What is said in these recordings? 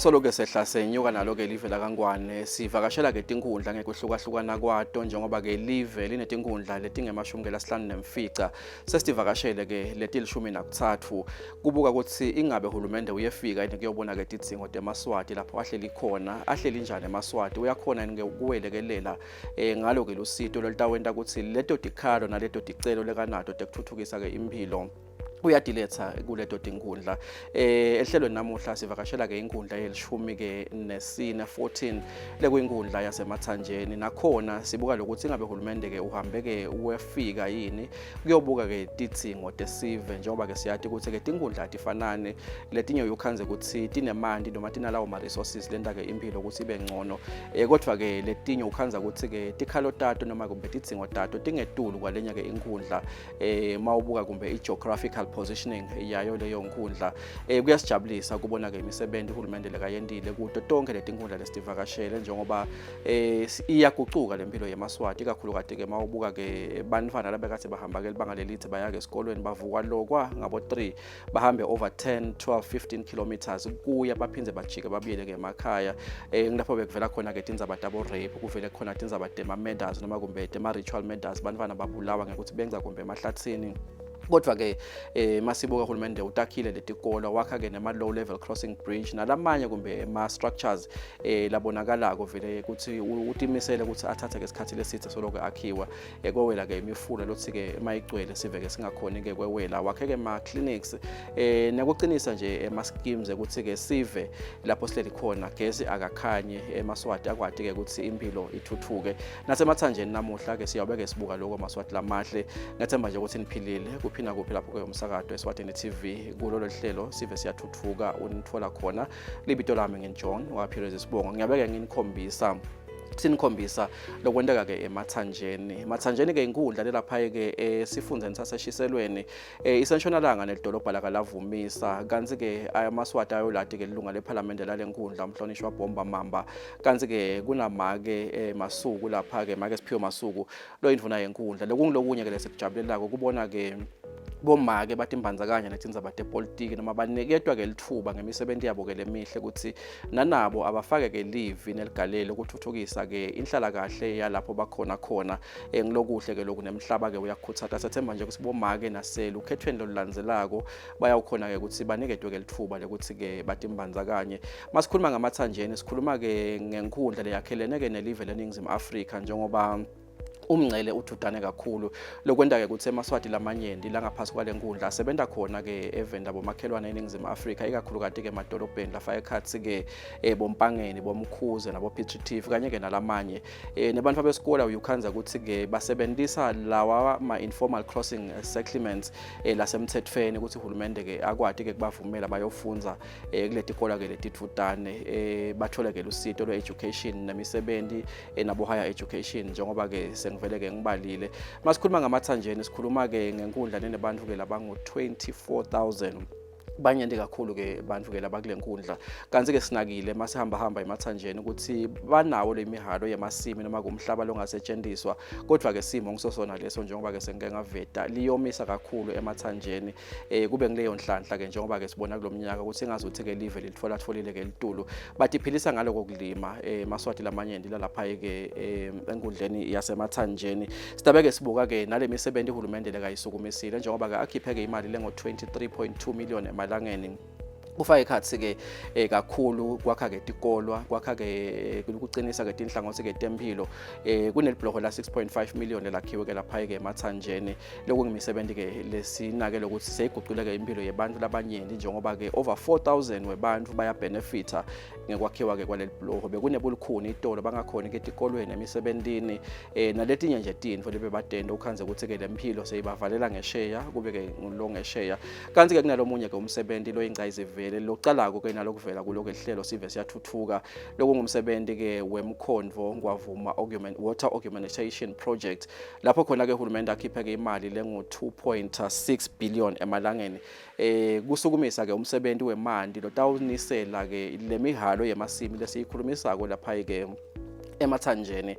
Solo-ke sehla senyuka nalo-ke live lakangwane sivakashela-ke tinkundla ngekuhlukahlukana kwato njengoba-ke live linetinkundla letingemashumi-5 sesivakashele-ke leti-13 kubuka ukuthi ingabe uhulumende uyefika yini kuyobona-ke tidzingo temaswati lapho ahleli khona ahleli njani emaswati uyakhona yini ukuwelekelela ngalo-ke lusito lolutawenta ukuthi leto tikhalo naleto ticelo lekanato tekutfutfukisa-ke imphilo uyadiletha kuleto tinkundla ehlelweni namuhla sivakashela-ke inkundla yelishumi-ke nesine 14 lekuyinkundla yasemathanjeni nakhona sibuka lokuthi ingabe uhulumende-ke uhambe-ke wefika yini kuyobuka-ke tidzingo tesive njengoba-ke siyati ukuthi-ke tinkundla tifanane letinye uyukhanze ukuthi tinemanti noma tinalawo ma-resources lenta-ke impilo ukuthi ibe ngcono kodwa-ke letinye ukhanza ukuthi-ke tikhalo tato noma kumbe tidzingo tato tingetulu kwalenye-ke inkundla mawubuka kumbe i-geographical positioning yayo leyo nkundla kuyasijabulisa kubona-ke imisebenti uhulumende lekayendile kuto tonke letinkundla lesivakashele njengoba iyagucuka lempilo yemaswati ikakhulu-kati-ke mawubuka-ke bantfwana labekade bahamba-ke libanga lelithe baya-ke esikolweni bavuka lokwa ngabo 3 bahambe over 10 12 15 kilometers kuya baphindze bajike babuyele-ke emakhaya ngilapho bekuvela khona-ke tindzaba tabo-rape kuvele khona tindzaba tema-murders noma kumbe tema-ritual murders bantfwana babulawa ngekuthi benza kumbe emahlathini kodwa-ke masibuka uhulumende utakhile letikolo wakha-ke nema-low level crossing bridge nalamanye kumbe ma-structures labonakalako vele ukuthi utimisele ukuthi athathe-ke isikhathi lesithe soloke akhiwa kwewela-ke imifula lothi-ke mayigcwele sive-ke singakhoni-ke kwewela wakhe-ke ma-clinics nekucinisa nje ama-schemes ukuthi-ke sive lapho sihleli khona gesi akakhanye emaswati akwati-ke ukuthi impilo ithuthuke nasemathanjeni namuhla-ke siyawube-ke sibuka lokho amaswati lamahle ngathemba nje ukuthi niphilile phina kuphi lapho kuyomsakazo Eswatini TV kulolu hlelo sive siyatfutfuka unithola khona libito lami nginJohn waphireza isibongo ngiyabeke nginikhombisa sinikhombisa lokwenteka-ke emathanjeni-ke inkundla lelapha-ke sifundeni saseshiselweni isentshonalanga nelidolobha lakalavumisa kanti-ke amaswati ayolati-ke lilunga lephalamende lale nkundla umhlonishwa Bomba Mamba kanti-ke kunama-ke masuku lapha-ke make siphiwe masuku lo yindvuna yenkundla lokungilokunye-ke lesikujabulelako kubona-ke bomake batimbandzakanya netindzaba tepolitiki noma baniketwa-ke lithuba ngemisebenti yabo-ke lemihle ukuthi nanabo abafake-ke livi neligalelo ukuthuthukisa-ke inhlalakahle yalapho bakhona khona ngilokuhle-ke loku nemhlaba-ke uyakhuthatha sathemba nje ukuthi bomake naselu ukhethweni lolulandzelako bayawukhona-ke ukuthi baniketwe-ke lithuba lekuthi-ke batimbandzakanye masikhuluma ngamathanjeni sikhuluma-ke ngenkundla leyakhelene-ke nelive leNingizimu Afrika njengoba umngcele uthudane kakhulu lokwenta-ke ukuthi emaswati lamanyenti langaphasi kwale nkundla asebenta khona-ke evenda bomakhelwane eNingizimu Afrika ikakhulu-kati-ke emadolobheni lafa ekhatsi-ke bompangeni bomkhuze nabo-Piet kanye-ke nalamanye nebantu abesikole uyukhanza ukuthi-ke basebentisa lawa ma-informal crossing settlements lasemthethweni ukuthi uhulumende-ke akwati-ke kubavumela bayofundza kuletikolo-ke letitfutane bathole-ke lusito lwe-education nemisebenti nabo-higher education njengoba-ke ngivele-ke ngibalile masikhuluma ngamathanjeni sikhuluma-ke ngenkundla nenebantu-ke labangu-24,000 banyenti kakhulu-ke bantu-ke labakule nkundla kanti-ke sinakile masihamba emathanjeni ukuthi banawo le mihalo yamasimi noma kumhlaba longasetshenziswa kodwa-ke simo ngisosona leso njengoba-ke sengike ngaveta liyomisa kakhulu emathanjeni kube ngileyo nhlanhla-ke njengoba-ke sibona kulo mnyaka ukuthi engazuthi-ke live litfolatfolile-ke litulu batiphilisa ngalo kokulima maswati lamanyenti lalapha-ke enkundleni yasemathanjeni sidabe-ke sibuka-ke nale misebenti uhulumende lekayisukumisile njengoba-ke akhiphe-ke imali lengo-23.2 million emalangeni kufake ikhathi-ke kakhulu kwakha-ke tikolwa kwakha-ke ukucinisa-ke tinhlangothi-ke tempilo kunelibhloko la 6.5 million lakhiwe-ke lapha-ke emathanjeni lokhu ngimisebenzi-ke lesinake lokuthi seyiguqule-ke impilo yebantu labanyenti njengoba-ke over 4,000 webantu bayabenefitha ngekwakhiwa-ke kwaleli bhloko bekunebulukhuni itolo bangakhoni-ke etikolweni emisebentini naletinye nje tintfo lebebadenda ukhanze ukuthi-ke lempilo seyibavalela ngesheya kube-ke lo ngesheya kanti-ke kunalomunye-ke umsebenzi loyingcayizive lokucala-ke nalokuvela kulo-ke hlelo sive siyatfutfuka lokungumsebenzi-ke wemkhondvo ngwavuma water augmentation project lapho khona-ke uhulumende akhiphe-ke imali lengu-2.6 billion emalangeni kusukumisa-ke umsebenzi wemanti lotawunisela-ke le mihalo yemasimi lesiyikhulumisako lapha-ke emathanjeni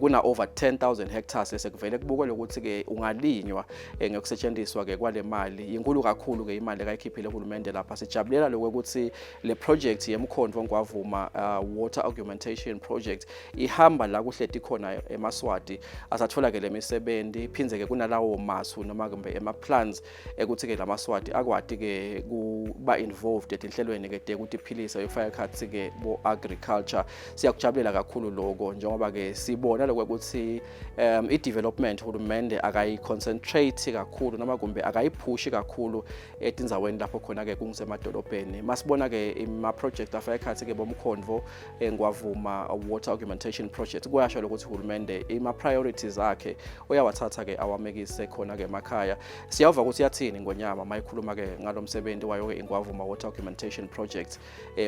kuna over 10,000 hectares esekuvele kubukelwe ukuthi ke ungalinywa ngokusetshenziswa ke kwale mali inkulu kakhulu ke imali ekayikhiphile uhulumende lapha sijabulela lokho ukuthi le project yemkhondvo ngwavuma water augmentation project ihamba la kuhleti khona eMaswati asathola ke lemisebenzi phinze ke kunalawo masu noma kumbe ema plans ukuthi ke laMaswati akwati ke kuba involved etinhlelweni ke ukuthi iphilisa yofaka khathi ke bo agriculture siyakujabulela kakhulu lokho njengoba ke sibona lokho ukuthi I development uhulumende akayi concentrate kakhulu noma kumbe akayipushi kakhulu etinzaweni lapho khona ke kungisemadolobheni masibona ke ima project afaka khathi ke bomkhondvo ngwavuma water augmentation project kuyasho ukuthi uhulumende ima priorities akhe uyawathatha ke awamekise khona ke emakhaya siyava ukuthi yathini ngonyama mayikhuluma ke ngalomsebenzi wayo ke ingwavuma water augmentation project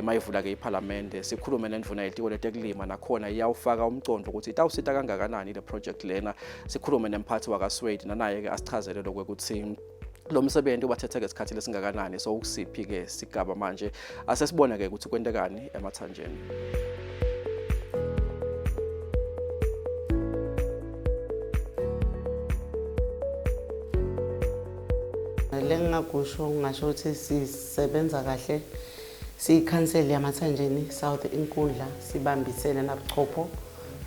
mayivula ke iParliament sikhulume nendvuna yetiko letekulima nakhona iyawufaka umcondo ukuthi itawusita kangakanani le project lena sikhulume nemphathi wakaSwade nanaye ke asichazele lokho ukuthi lo msebenzi ubathethe ke isikhathi lesingakanani so ukusiphi ke sigaba manje asesibona ke ukuthi kwentekani emathanjeni. Lengakusho ngasho ukuthi sisebenza kahle sikhanseli yamathanjeni South inkundla sibambisene nabuchopho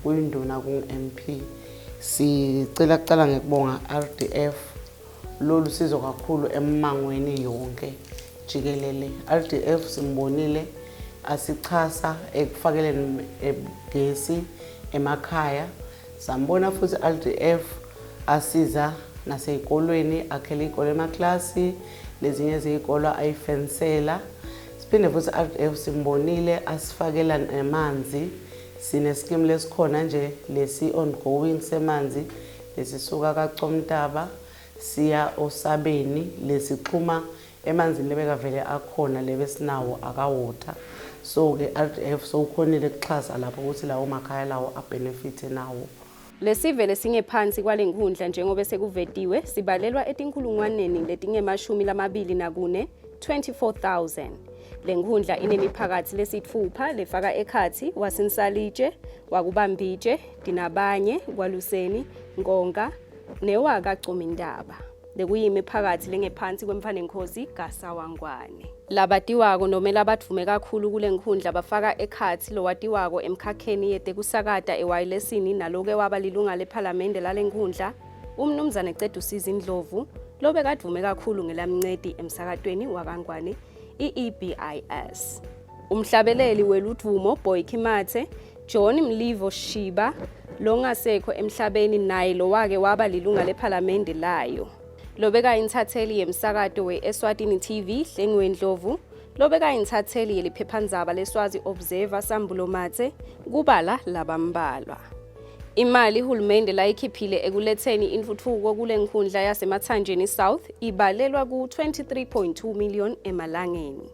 kuyinduna ku-MP sicela kucala ngekubonga RDF lolu sizo kakhulu emangweni yonke jikelele RDF simbonile asichasa ekufakeleni egesi emakhaya sambona futhi RDF asiza nasezikolweni akhele izikole emaklasi lezinye zezikolo ayifensela siphinde futhi RDF simbonile asifakela namanzi sine scheme lesikhona nje lesi ongoing semanzi lesisuka kaComtaba siya Osabeni lesixhuma emanzini lebekavele akhona lebesinawo akawota so ke RDF so ukhonile kuxhasa lapho ukuthi lawo makhaya lawo abenefit nawo. Lesive lesingephansi kwalenkundla njengoba sekuvediwe sibalelwa etinkulungwaneni letingemashumi lamabili nakune 24,000. Lenkundla inemiphakathi lesithupha lefaka ekhathi wasinsalitshe, wakubambitshe, dinabanye, kwaluseni, nkonga, newaka Comindaba. Lekuyimiphakathi lengephansi kwemfanenkosi kaSawangwane. Labatiwako noma labatvume kakhulu kule nkundla bafaka ekhathi lowatiwako emkhakheni yetekusakata ewayilesini naloke waba lilunga leParliament lalenkundla umnumzane Cedusizwe Ndlovu lobekadvume kakhulu ngelamncedi emsakatweni wakangwane iEBIS. Umhlabeleli weludvumo Boy Kimathe John Mlivo Shiba longasekho emhlabeni naye lowake waba lilunga leParliament layo. Lobeka intatheli yemsakato we-Eswatini TV Hlengwe Ndlovu, lobeka intatheli yeliphephandzaba leSwazi Observer Sambulo Mathe, kubala labambalwa. Imali uhulumende layikhiphile ekuletheni intfutfuko kule nkundla yasemathanjeni South ibalelwa ku-23.2 million emalangeni.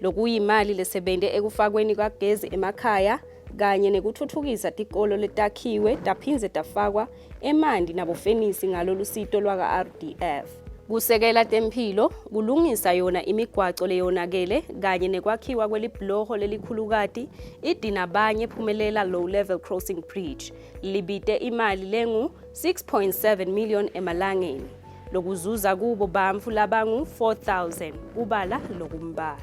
Lokuyimali lesebente ekufakweni kwagezi emakhaya kanye nekuthuthukisa tikolo letakhiwe taphindze tafakwa emanti nabofenisi ngalolu sito lwaka RDF. Kusekela temphilo, kulungisa yona imigwaco leyonakele kanye nekwakhiwa kwelibloho lelikhulukati idinabanye phumelela low level crossing bridge libite imali lengu 6.7 million emalangeni lokuzuza kubo bamfu labangu 4,000 kubala lokumbalwa.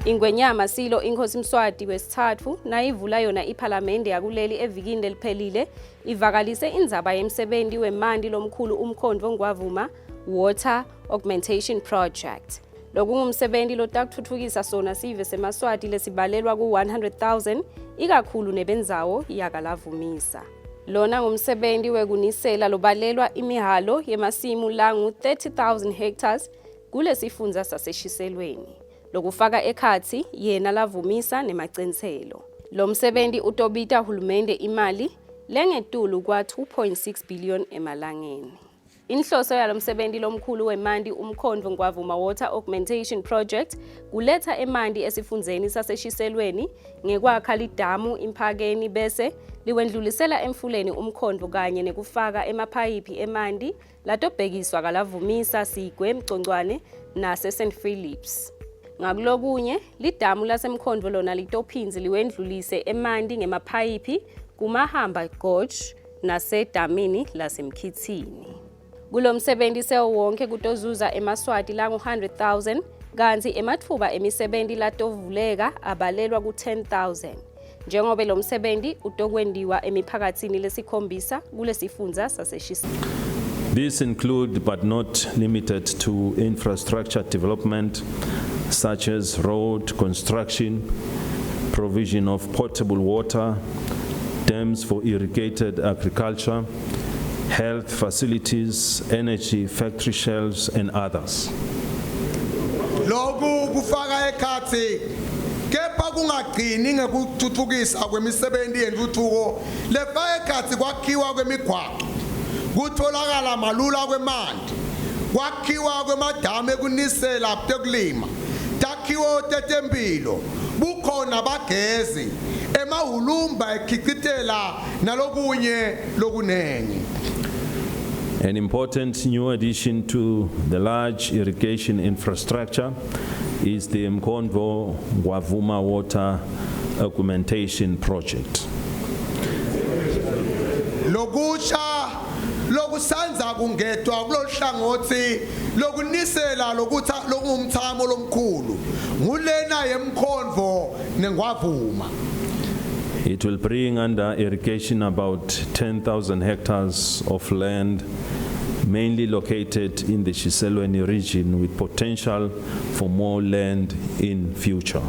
Ingwenyama silo inkosi Mswati wesithathu nayivula yona iParliament yakuleli evikini eliphelile ivakalise indzaba yemsebenzi wemanti lomkhulu umkhondvo ngwavuma water augmentation project. Lokungumsebenzi lotakuthuthukisa sona Sive seMaswati lesibalelwa ku-100,000 ikakhulu nebendzawo yakalavumisa. Lona ngumsebenzi wekunisela lobalelwa imihalo yemasimu langu 30,000 hectares kulesifundza saseshiselweni. Lokufaka ekhathi yena lavumisa nemacenselo. Lo msebenzi utobita hulumende imali lengetulu kwa 2.6 billion emalangeni. Inhloso yalo msebenzi lomkhulu wemanti umkhondvo ngwavuma water augmentation project kuletha emanti esifundzeni saseshiselweni ngekwakha lidamu imphakeni bese liwendlulisela emfuleni umkhondvo kanye nekufaka emaphayipi emanti latobhekiswa kalavumisa Sigwe Mcongwane nase St Philips. Ngakulokunye, lidamu lasemkhondvo lona litophinzi liwendlulise emanti ngemaphayiphi kumahamba gorge nasedamini lasemkhithini. Kulo msebenzi sewonke kutozuza emaswati langu-100,000 kanti ematfuba emisebenti latovuleka abalelwa ku-10,000. Njengoba lo msebenzi utokwendiwa emiphakathini lesikhombisa kulesifundza saseshiseni. These include, but not limited to, infrastructure development, such as road construction, provision of potable water, dams for irrigated agriculture, health facilities, energy factory shelves, and others. Loku kufaka ekhathi kepha kungagcini ngekuthuthukisa kwemisebenzi yentuthuko lefaka ekhathi kwakhiwa kwemigwaqo, kutholakala malula kwemanti, kwakhiwa kwemadamu ekunisela kutekulima, takhiwo tetempilo, bukhona bagezi, emahulumba ekhicitela nalokunye lokunengi. An important new addition to the large irrigation infrastructure is the Mkonvo Gwavuma Water Augmentation Project. Lokusha lokusanza kungedwa kulohlangothi lokunisela lokungumthamo lomkhulu ngulena yemkhondvo nengwavuma. It will bring under irrigation about 10,000 hectares of land, mainly located in the Shiselweni region, with potential for more land in future.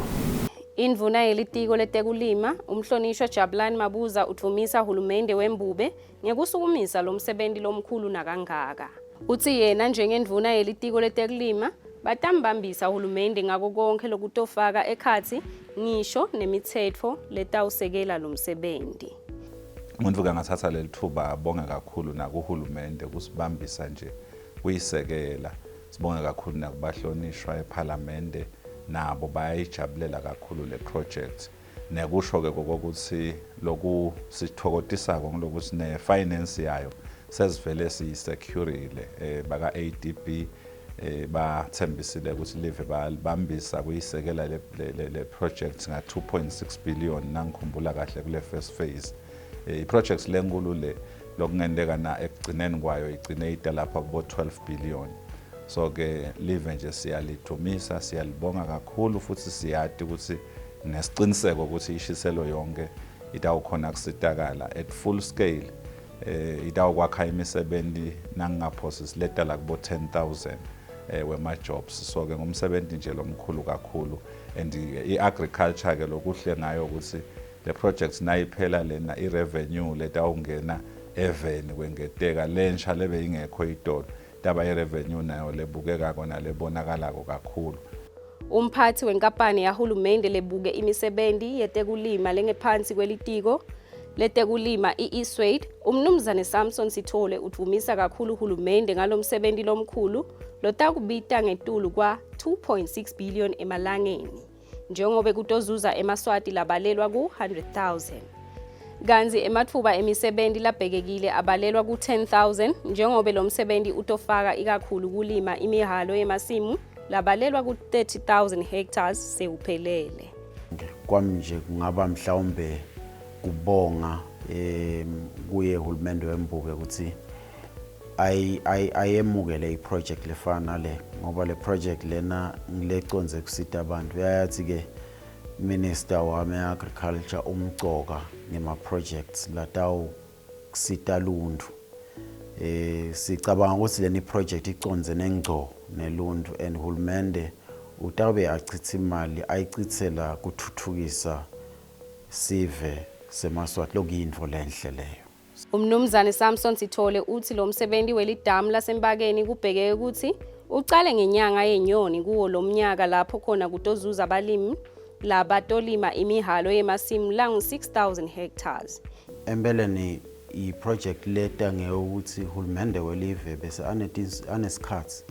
Indvuna yelitiko letekulima, umhlonishwa Jabulani Mabuza utvumisa hulumende wembube ngekusukumisa lo msebenzi lomkhulu nakangaka. Uthi yena njengendvuna yelitiko letekulima batambambisa hulumende ngako konke lokutofaka ekhatsi ngisho nemitsetfo letawusekela lo msebenzi. Umuntu kangathatha lelithuba abonge kakhulu nakuhulumende kusibambisa nje kuyisekela. Sibonge kakhulu nakubahlonishwa eParliament nabo bayayijabulela kakhulu le project. Nekusho ke kokuthi loku sithokotisako ngokuthi ne finance yayo sesivele siyisecurile baka ADB bathembisile ukuthi live balibambisa kuyisekela le project nga 2.6 billion nangikhumbula kahle kule first phase. I-project lenkulu le lokungendeka na ekugcineni kwayo igcine ida lapha kubo 12 billion. So ke live nje siyalithumisa, siyalibonga kakhulu futhi siyadi ukuthi nesiciniseko ukuthi ishiselo yonke itawukhona kusitakala at full scale. Itawukwakha imisebenzi nangaphosi sileta la kubo 10,000 wema jobs. So ke ngumsebenzi nje lomkhulu kakhulu, and i-agriculture ke lokuhle ngayo ukuthi le project nayiphela lena i-revenue letawungena eveni kwengeteka lensha lebe ingekho idolo taba i-revenue nayo lebukeka kona lebonakalako kakhulu. Umphathi wenkampani yahulumende lebuke imisebenzi yetekulima lengephansi kwelitiko letekulima i-Eswatini, umnumzane Samson Sithole utvumisa kakhulu hulumende ngalomsebenzi lomkhulu lotakubita ngetulu kwa 2.6 billion emalangeni, njengobe kutozuza emaswati labalelwa ku-100,000. Kanzi ematfuba emisebenzi labhekekile abalelwa ku-10,000, njengobe lo msebenzi utofaka ikakhulu kulima imihalo yemasimu labalelwa ku-30,000 hectares sewuphelele. Kwami nje kungaba mhlawumbe kubonga kuye hulumende wembube ukuthi ayemukele iproject lefana le, ngoba le project lena ngileconze kusita abantu. Uyayathi ke minister wami agriculture umcoka ngema projects latawu kusita lundu. Sicabanga ukuthi leni project iconze nengco nelundu, and hulumende utabe achitha imali ayichithela kuthuthukisa Sive semaswati lokuyinto lenhle leyo. Umnumzane Samson Sithole uthi lo msebenzi welidamu lasembakeni kubhekeke ukuthi ucale ngenyanga yenyoni kuwo lo mnyaka lapho khona kutozuza abalimi labatolima imihalo yemasimu langu 6,000 hectares. Empeleni i-project leta ngeyokuthi hulumende welive bese anesikhathi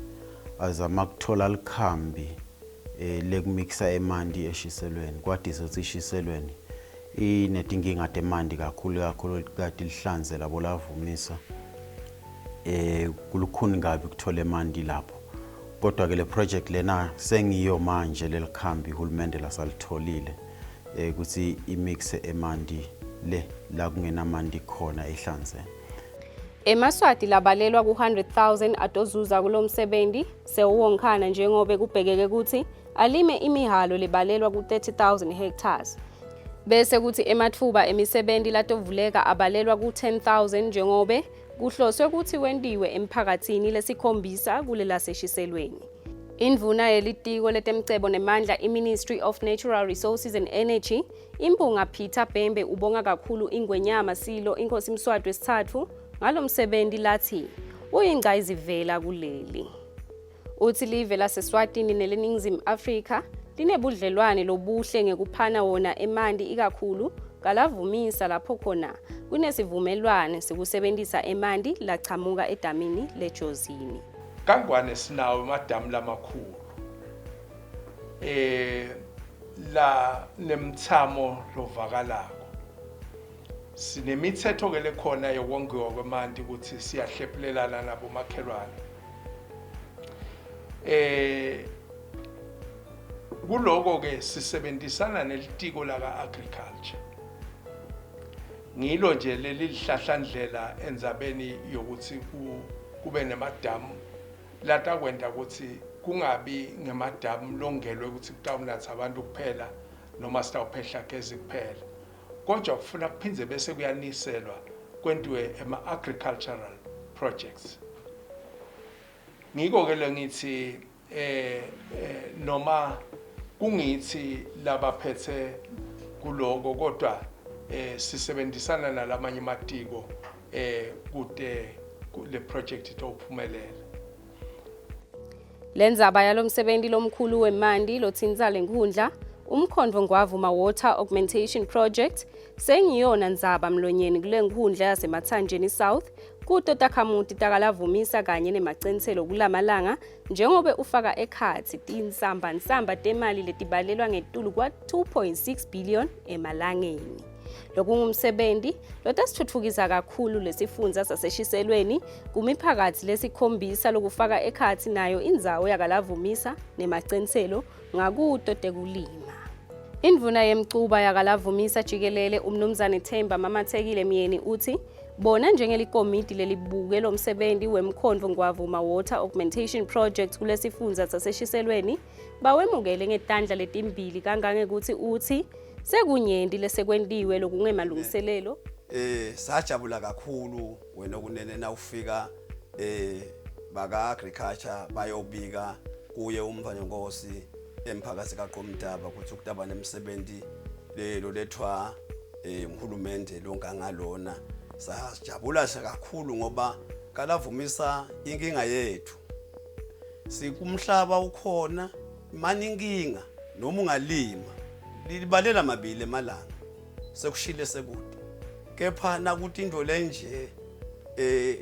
azama ukuthola likhambi lekumikisa emanti eshiselweni. Kwadi sothi ishiselweni inetinkinga temanti kakhulu kati lihlanze labo lavumisa kulukhuni kabi ukuthola emanti lapho. kodwa ke le project lena sengiyo manje lelikhambi uhulumende lasalitholile ukuthi imixe emanti le la kungenamandi khona ehlanzeni. EmaSwati labalelwa ku-100,000 atozuza kulomsebenzi sewonkhana njengoba kubhekeke ukuthi alime imihalo lebalelwa ku-30,000 hectares. Bese kuthi emathuba emisebenzi latovuleka abalelwa ku-10,000 njengoba kuhloswe ukuthi wendiwe emphakathini lesikhombisa kulela seshiselweni. Indvuna yelitiko letemcebo nemandla iMinistry of Natural Resources and Energy, Impunga Peter Bhembe ubonga kakhulu ingwenyama Silo Inkosi Mswati wesithathu ngalomsebenzi lathi uyingqayizivela kuleli. Uthi live laseswatini neleningizimu Afrika linebudlelwane lobuhle ngekuphana wona emanti ikakhulu kalavumisa lapho khona kunesivumelwane sikusebenzisa emanti lachamuka edamini leJozini. Kangwane sinawo amadamu lamakhulu la nemthamo lovakalako. Sinemithetho ke lekhona yokongiwa kwemanti ukuthi siyahlephulelana nabo makhelwane. Kuloko ke sisebenzisana nelitiko laka agriculture. Ngilo nje leli lihlahlandlela enzabeni yokuthi kube nemadamu lata kwenda ukuthi kungabi ngemadamu longelwe ukuthi kutawunatha abantu kuphela noma sitawuphehla gezi kuphela. Kodwa kufuna kuphindze bese kuyaniselwa kwentiwe agricultural projects. Ngiko ke lengithi noma kungithi labaphethe kuloko kodwa sisebenzisana nalamanye amatiko kude le project itophumelela. Lenzaba yalomsebenzi lomkhulu wemanti lothinta lenkundla umkhondvo ngwavuma water augmentation project sengiyona ndzaba mlonyeni kule nkundla yasemathanjeni South kuto takhamuti takalavumisa kanye nemacenselo kulamalanga njengobe ufaka ekhathi tinsambansamba temali letibalelwa ngetulu kwa 2.6 billion emalangeni. Lokungumsebenzi lotasitfutfukisa kakhulu lesifundza saseshiselweni kumiphakathi lesikhombisa lokufaka ekhathi nayo indzawo yakalavumisa nemacenselo ngakuto tekulima. Indvuna yemcuba yakalavumisa jikelele umnumzane Themba Mamathekile Myeni uthi bona njengelikomiti lelibuke lomsebenzi wemkhondvo ngwavuma water augmentation project kulesifundza saseshiselweni bawemukele ngetandla letimbili kangangekuthi uthi sekunyenti lesekwentiwe lokungemalungiselelo. Sajabula kakhulu wena kunene na ufika baka agriculture bayobika kuye umvanyankosi emphakathi kaQomdaba ukuthi ukutaba nemsebenzi lelo lethwa uhulumende lonkangalona. Sajabula kakhulu ngoba kalavumisa inkinga yethu. Sikumhlaba ukhona maninkinga noma ungalima libalela mabili emalanga sekushile sekude kepha nakuthi into lenje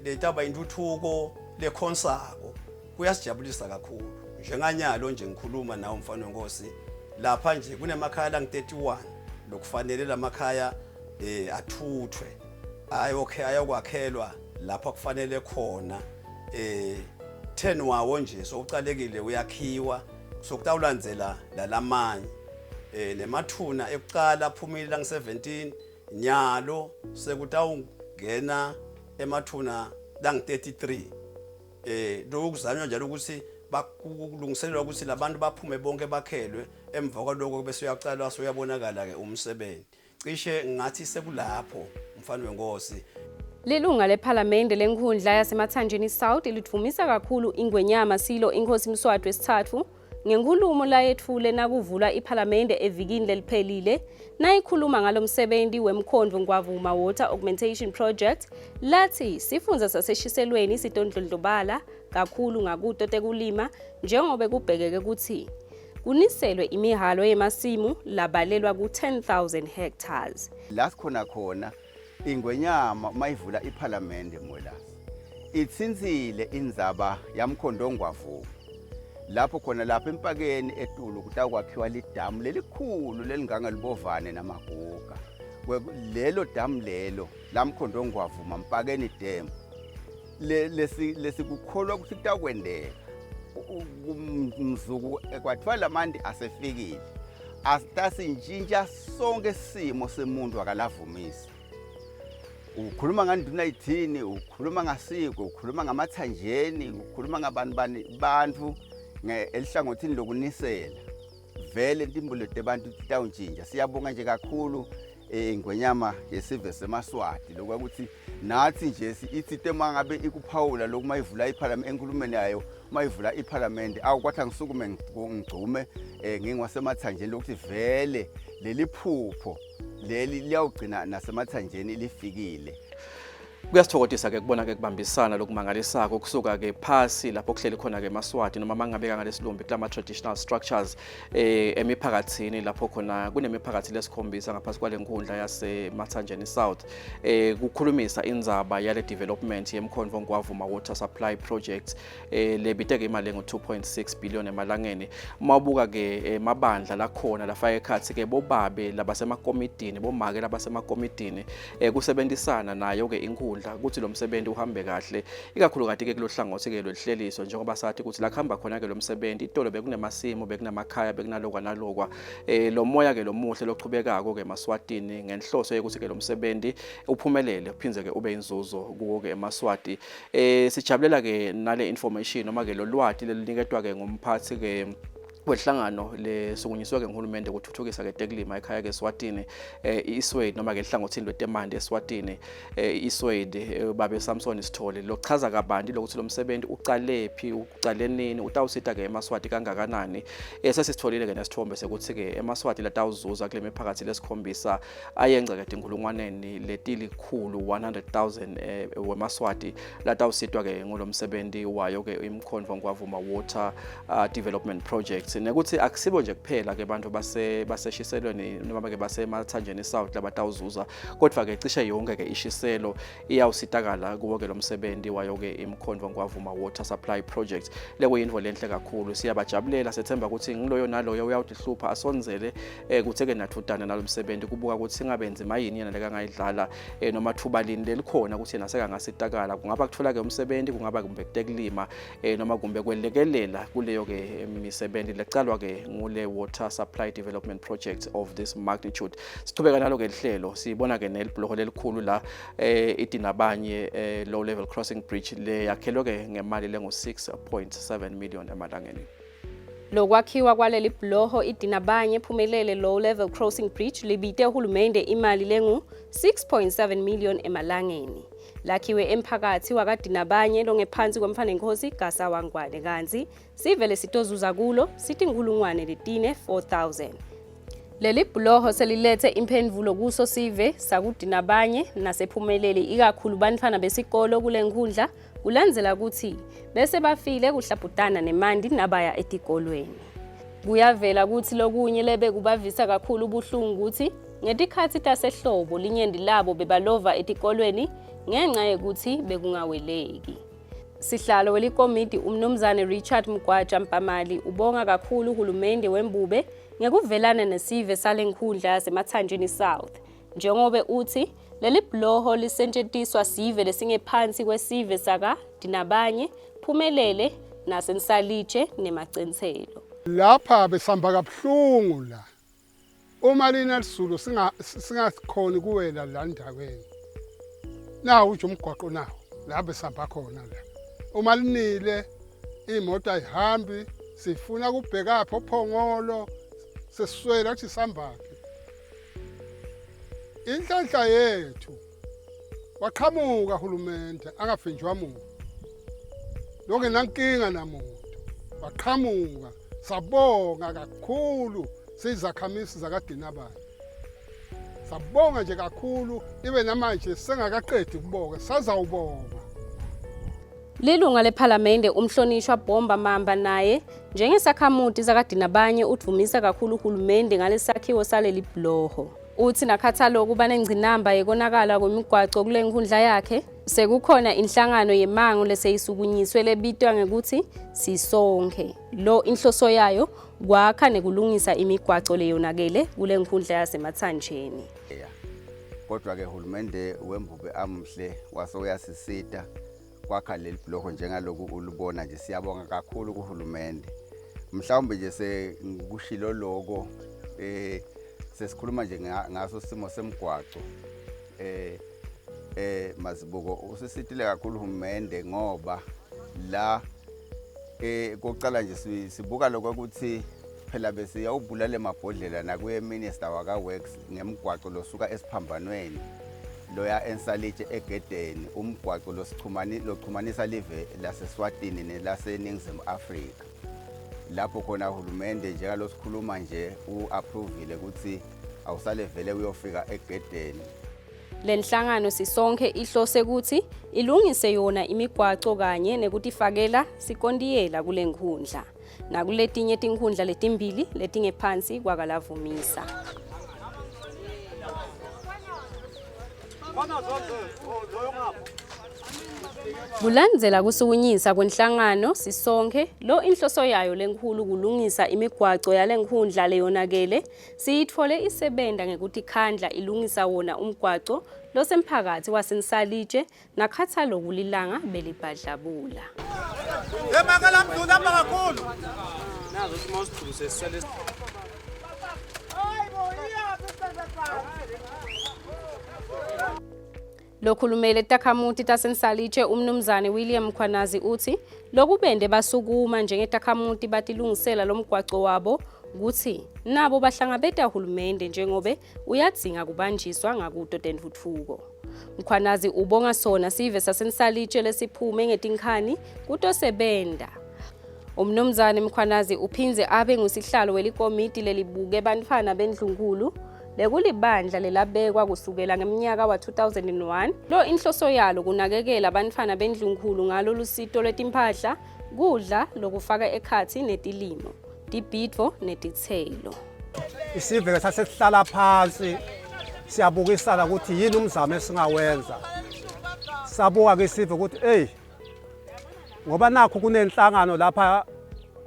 letaba intuthuko lekhonsako kuyasijabulisa kakhulu njenganyalo nje ngikhuluma nawo mfana wenkosi lapha nje kunemakhaya la ngi31 lokufanele lamakhaya athuthwe ayokwakhelwa lapha kufanele khona 10 wawo nje sokucalekile uyakhiwa sokutawulandzela lalamanye nemathuna ekuqala phumile la ngi17 nyalo sekutawungena emathuna la ngi33 lokuzanywa njalo ukuthi bakulungiselelwa ukuthi labantu baphume bonke bakhelwe emva kwaloko bese uyaqala soyabonakala ke umsebenzi cishe ngathi sekulapho mfana wenkosi. Lilunga lephalamende lenkundla yasemathanjeni South ilithumisa kakhulu ingwenyama Silo Inkosi Mswati wesithathu ngenkulumo la yethule nakuvula iphalamende evikini leliphelile nayikhuluma ngalomsebenzi wemkhondvo ngwavuma water augmentation project lathi sifundza saseshiselweni sitondlondlobala kakhulu ngakuto tekulima njengobe kubhekeke ukuthi kuniselwe imihalo yemasimu labalelwa ku-10,000 hectares. Khona ingwenyama mayivula iphalamende molasi itsinzile indzaba yamkhondo ngwavuma lapho khona lapha empakeni etulu kutakwakhiwa lidamu lelikhulu lelingangalibovane namaguga lelo damu lelo lamkhondo ngwavuma mpakeni dam lesikukholwa ukuthi kutakwendeka umzuku kwathiwa lamandi asefikile asitasintshintsha sonke simo semuntu akalavumisi ukhuluma nganduna ithini ukhuluma ngasiko ukhuluma ngamathanjeni ukhuluma ngabantu elihlangothini lokunisela vele intimbulo tebantu tawuntshintsha siyabonga nje kakhulu ingwenyama yesive semaswati lokuthi nathi nje ithi mangabe ikuphawula lokumayivula iParliament enkulumeni yayo mayivula iParliament awukwathi ngisukume ngigcume ngingwasemathanjeni lokuthi vele leli phupho leli liyawugcina nasemathanjeni lifikile. Kuyasithokozisa ke kubona ke kubambisana lokumangalisako kusuka ke phasi lapho kuhleli khona ke eMaswati noma mangabeka ngalesilumbi kulama traditional structures emiphakathini lapho khona kunemiphakathi lesikhombisa ngaphasi kwale nkundla yaseMathanjeni South kukhulumisa indzaba yale development yemkhonvo ngwavuma water supply project lebiteke imali ngo2.6 billion emalangeni mabuka ke mabandla la khona lafaka ekhathi ke bobabe labasemakomitini bomake labasemakomitini kusebenzisana nayo ke inkundla ukuthi lo msebenzi uhambe kahle ikakhulu kade ke kulohlangothi ke lelihleliso njengoba sathi ukuthi la khamba khona ke lo msebenzi itolo bekunemasimo bekunamakhaya bekunalokwa nalokwa lo moya ke lo muhle lochubekako ke eMaswatini ngenhloso yokuthi ke lo msebenzi uphumelele uphinze ke ube inzuzo kuwo ke eMaswati sijabulela ke nale information noma ke lo lwati leliniketwa ke ngumphathi ke wehlangano lesukunyiswa ke ngihulumende ukuthuthukisa ke tekulima ekhaya ke Eswatini iSwade noma ke ihlangothini lwetemandi eSwatini iSwade babe Samson Sithole lochaza kabanti lokuthi lo msebenzi uqalephi uqale nini utawusita ke eMaswati kangakanani sesitholile ke nesithombe sekuthi ke eMaswati latawuzuza kule miphakathi lesikhombisa ayengca ke inkulungwaneni letilikhulu 100,000 weMaswati latawusitwa ke ngulo msebenzi wayo ke imkhonvo ngwavuma water development project nekuthi akusibo nje kuphela ke abantu baseshiselweni noma ke baseMathanjeni South labatawuzuza kodwa ke cishe yonke ke ishiselo iyawusitakala kuwo ke lo msebenzi wayo ke imkhonvo ngwavuma water supply project lekuyinto lenhle kakhulu siyabajabulela sethemba ukuthi ngiloyo naloyo uyawuhlupha asonzele kutheke nathutana nalo msebenzi kubuka ukuthi singabenzi mayini yena lekangayidlala noma thuba lini lelikhona ukuthi yena seka ngasitakala kungaba kuthola ke umsebenzi kungaba kumbe kutekulima noma kumbe kwelekelela kuleyo ke imisebenzi lecalwa ke ngule water supply development project of this magnitude sithubeka nalo ke lihlelo sibona ke nelibhloko lelikhulu la idinabanye low level crossing bridge le yakhelwe ke ngemali lengo 6.7 million emalangeni Lokwakhiwa kwaleli bhloho idinabanye phumelele low level crossing bridge libite uhulumende imali lengu 6.7 million emalangeni lakhiwe emphakathi wakadinabanye longephansi kwamfanenkosi Gasa Wangwane kanzi sivele sitozuza kulo sithi inkulungwane letine 4000 Leli bhloho selilethe imphendvulo kuso Sive sakudinabanye nasephumelele ikakhulu bantfana besikolo kule nkundla kulandzela ukuthi bese bafile kuhlabhutana nemandi nabaya etikolweni kuyavela ukuthi lokunye lebe kubavisa kakhulu ubuhlungu ukuthi ngetikhathi tasehlobo linyendi labo bebalova etikolweni ngenxa yokuthi bekungaweleki Sihlalo welikomiti umnumzane Richard Mgwaja Mpamali ubonga kakhulu uhulumende wembube ngekuvelana nesive salenkhundla yaseMathanjeni South njengobe uthi leli bhloho lisentshentiswa sive lesingephansi kwesive saka dinabanye phumelele nasensalitshe nemacenselo lapha besamba kabuhlungu la uma lina lisulu singakhoni kuwela la ndaweni nawo nje umgwaqo nawo la besamba khona la uma linile imoto ayihambi sifuna kubheka apho phongolo seswela ukuthi sambake inhlanhla yethu waqhamuka uhulumende angafinjwa muntu lonke nankinga namuntu waqhamuka sabonga kakhulu sizakhamisi zakadinabanye sabonga nje kakhulu ibe namanje sengakaqedi ukubonga sazawubonga Lilunga leParliament umhlonishwa Bomba Mamba naye njengesakhamuti zakadinabanye uthumisa kakhulu uhulumende ngalesakhiwo saleli bhloho uthi nakhathalo kuba nengcinamba yekonakala kwemigwaco kule nkundla yakhe sekukhona inhlangano yemango leseyisukunyiswe lebitwa ngekuthi sisonke lo inhloso yayo kwakha nekulungisa imigwaco leyonakele kule nkundla yaseMathanjeni kodwa ke uhulumende wembube amhle waso uyasisita kwakha leli bloko njengaloku ulubona nje siyabonga kakhulu kuhulumende mhlawumbe nje sekushilo lokho sesikhuluma nje ngaso simo semgwaco Mazibuko usisitile kakhulu uhulumende ngoba la kokuqala nje sibuka lokho ukuthi phela bese yawubulala emabhodlela nakuye minister waka works ngemgwaco losuka esiphambanweni loya ensalitshe egedeni umgwaco lochumanisa live laseSwatini nelaseNingizimu Afrika lapho khona uhulumende njengalo sikhuluma nje uapprovile ukuthi awusale vele uyofika egedeni. Lenhlangano sisonke ihlose ukuthi ilungise yona imigwaco kanye nekutifakela sikondiyela kulenkhundla nakuletinye tinkhundla letimbili letingephansi kwakalavumisa. Kulandzela kusukunyisa kwenhlangano sisonke lo inhloso yayo lenkhulu kulungisa imigwaco yalenkhundla leyonakele siyithole isebenta ngekuthi khandla ilungisa wona umgwaco losemphakathi wasensalitshe nakhatha lokulilanga belibhadlabula. Emakala mduna kakhulu. Nazo simawusikhulu sesisale. Lokhulumele takhamuti tasensalitshe umnumzane William Mkhwanazi uthi lokubende basukuma njengetakhamuti batilungisela lomgwaco wabo ukuthi nabo bahlangabeta uhulumende njengobe uyadzinga kubanjiswa ngakuto tentfutfuko. Mkhwanazi ubonga sona Sive sasensalitshe lesiphume ngetinkhani kutosebenta. Umnumzane Mkhwanazi uphinze abe ngusihlalo welikomiti lelibuke bantfwana bendlunkulu lekulibandla lelabekwa kusukela ngeminyaka wa 2001 lo inhloso yalo kunakekela abantfwana bendlunkulu ngalo lusito lwetimphahla kudla lokufaka ekhathi netilimo tibhidvo netithelo. Isive sasesihlala phansi siyabukisana ukuthi yini umzamo esingawenza sabuka ke Sive ukuthi ngoba nakho kunenhlangano lapha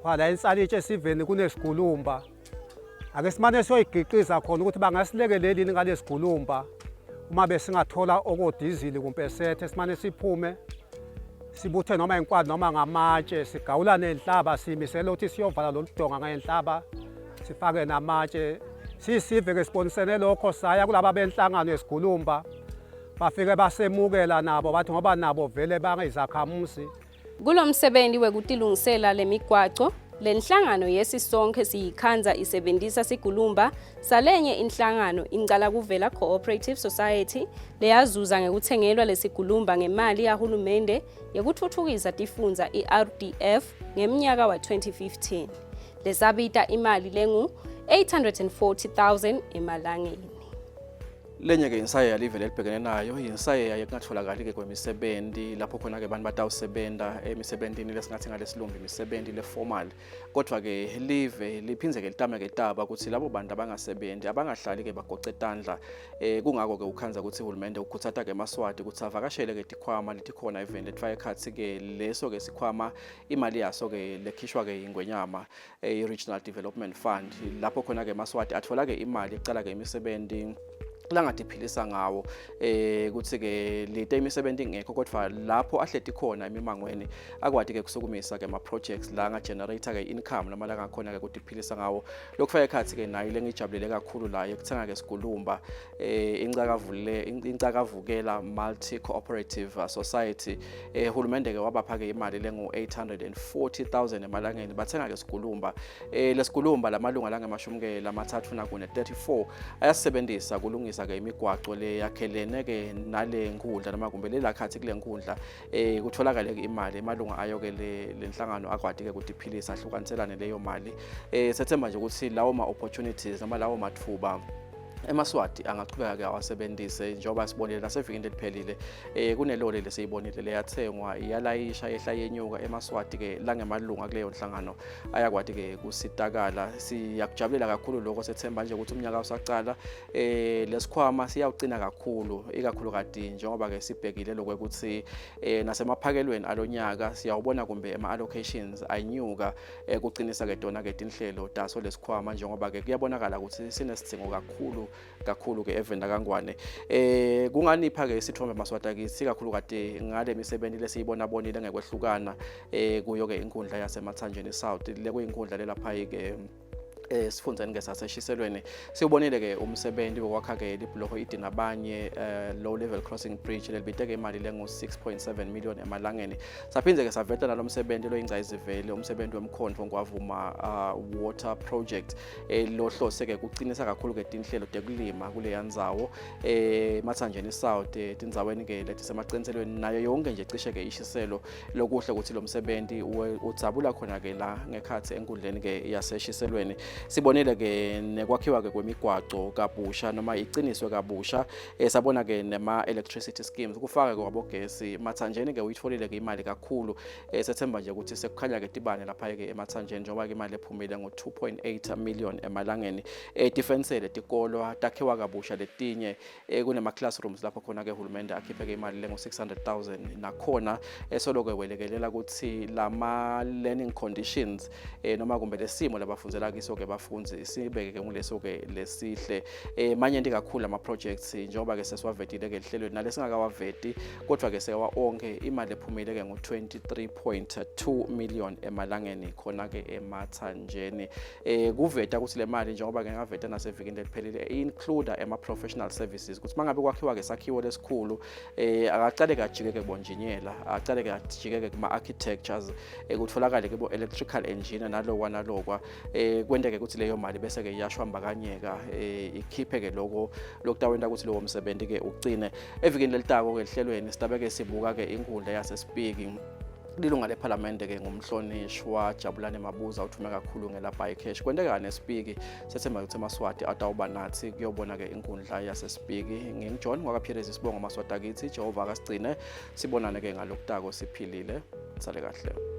kwala ensalitshe esiveni kunesigulumba ake simane soyigiqiza khona ukuthi bangasilekelelini ngalesigulumba uma besingathola okodizili kumpesethe simane siphume sibuthe noma inkwadi noma ngamatshe sigawula nenhlaba simisela ukuthi siyovala loludonga ngenhlaba sifake namatshe sisive ke sibonisene lokho saya kulaba benhlangano esigulumba bafike basemukela nabo bathi ngoba nabo vele bangizakhamuzi kulomsebenzi wekutilungisela lemigwaco lenhlangano yesisonke siyikhanza isebenzisa sigulumba salenye inhlangano incala kuvela Cooperative Society leyazuza ngekuthengelwa lesigulumba ngemali yahulumende yekuthuthukisa tifundza iRDF ngeminyaka wa 2015 lesabita imali lengu 840,000 emalangeni. Lenye ke insaye yalive lelibhekene nayo insaye yayengatholakali ke kwemisebenzi lapho khona ke abantu batawusebenta emisebenzini lesingathi ngalesilungu imisebenzi le formal kodwa ke live liphinze ke litame ke taba ukuthi labo bantu abangasebenzi abangahlali ke bagoce tandla kungako ke ukhanza ukuthi uhulumende ukhuthata ke emaswati ukuthi avakashele ke tikhwama letikhona event letfaya ekhathi ke leso ke sikhwama imali yaso ke lekhishwa ke ingwenyama Regional Development Fund lapho khona ke emaswati athola ke imali ecala ke imisebenzi langatiphilisa ngawo kuthi ke lite imisebenzi ingekho kodwa lapho ahleti khona emimangweni akwati ke kusukumisa ke ama projects la nga generator ke income noma la ngakhona ke kutiphilisa ngawo lokufaka ekhathi ke nayo lengijabulele kakhulu la yekuthenga ke sigulumba incakavukela multi cooperative society uhulumende ke wabapha ke imali lengu 840,000 emalangeni bathenga ke sigulumba lesigulumba lamalunga la ngemashumi ke lamathathu nakune 34 ayasebenzisa kulungisa ke imigwaco le yakhelene ke nale nkundla noma kumbe lelakhathi kule nkundla kutholakala ke imali emalunga ayo ke lenhlangano akwadi ke kutiphilisa ahlukaniselane leyo mali sethemba nje ukuthi lawo ma opportunities noma lawo mathuba emaswati angaqhubeka ke awasebenzise njengoba sibonile nasevikini eliphelile kunelole lesiyibonile leyathengwa iyalayisha ehla yenyuka emaswati ke la ngemalunga kuleyo nhlangano ayakwadi ke kusitakala siyakujabulela kakhulu lokho sethemba nje ukuthi umnyaka usaqala lesikhwama siyawugcina kakhulu ikakhulu kade njengoba ke sibhekile lokuthi nasemaphakelweni alonyaka siyawubona kumbe ema allocations anyuka kuqinisa ke dona ke inhlelo daso lesikhwama njengoba ke kuyabonakala ukuthi sinesidingo kakhulu kakhulu ke evenda kangwane. Kunganipha ke isithombe Maswati kithi kakhulu kade ngale misebenzi lesiyibona bonile ngekwehlukana kuyo ke inkundla yaseMathanjeni South le kuyinkundla lelapha ke sifundeni ke saseshiselweni sibonile ke umsebenzi wokwakha ke libhloko idinabanye low level crossing bridge lelibiteke imali lengu 6.7 million emalangeni. Saphinze ke saveta nalomsebenzi lo ingcayizivele umsebenzi wemkhondvo ngwavuma water project lohlose ke kuqinisa kakhulu ke tinhlelo tekulima kule yandzawo Mathanjeni South tindzaweni ke lethi semacenselweni nayo yonke nje cishe ke ishiselo lokuhle ukuthi lo msebenzi udzabula khona ke la ngekhathi enkundleni ke yaseshiselweni. Sibonile ke nekwakhiwa ke kwemigwaco kabusha noma iqiniswe kabusha sabona ke nema electricity schemes kufaka ke kwabogesi Mathanjeni ke uyitholile ke imali kakhulu sethemba nje ukuthi sekukhanya ke tibane lapha ke eMathanjeni njengoba ke imali ephumile ngo 2.8 million emalangeni defense le tikolo takhiwa kabusha letinye kunema classrooms lapho khona ke uhulumende akhiphe ke imali lengo 600,000 nakhona esoloke welekelela ukuthi lama learning conditions noma kumbe lesimo labafundzela kiso ke bafunzi sibeke ke nguleso ke lesihle manje ndi kakhulu ama projects njengoba ke sesiwavetile ke lihlelweni nalesingakawaveti kodwa ke sewa onke imali ephumile ke ngo 23.2 million emalangeni khona ke eMathanjeni kuveta ukuthi le mali njengoba ke ngaveta nasevikini leliphelile include ama professional services ukuthi mangabe kwakhiwa ke sakhiwo lesikhulu akaqale kajike ke bonjinyela aqale ke ajike ke kuma architectures kutholakala ke bo electrical engineer nalokwa nalokwa kwendeke ukuthi leyo mali bese ke iyashwambakanyeka ikhiphe ke lokho lokutawenda ukuthi lowo msebenzi ke ucine evikini lelitako ke lihlelweni sitabeke sibuka ke inkundla yasespeaking lilunga leParliament ke ngumhlonishwa Jabulane Mabuza uthume kakhulu ngelapha ecash kwendeka nespeak sethemba ukuthi Maswati atawuba nathi kuyobona ke inkundla yasespeak ngingJohn ngwakaPhirezi sibonga Maswati kithi Jehova akasigcine sibonane ke ngalokutako siphilile sale kahle.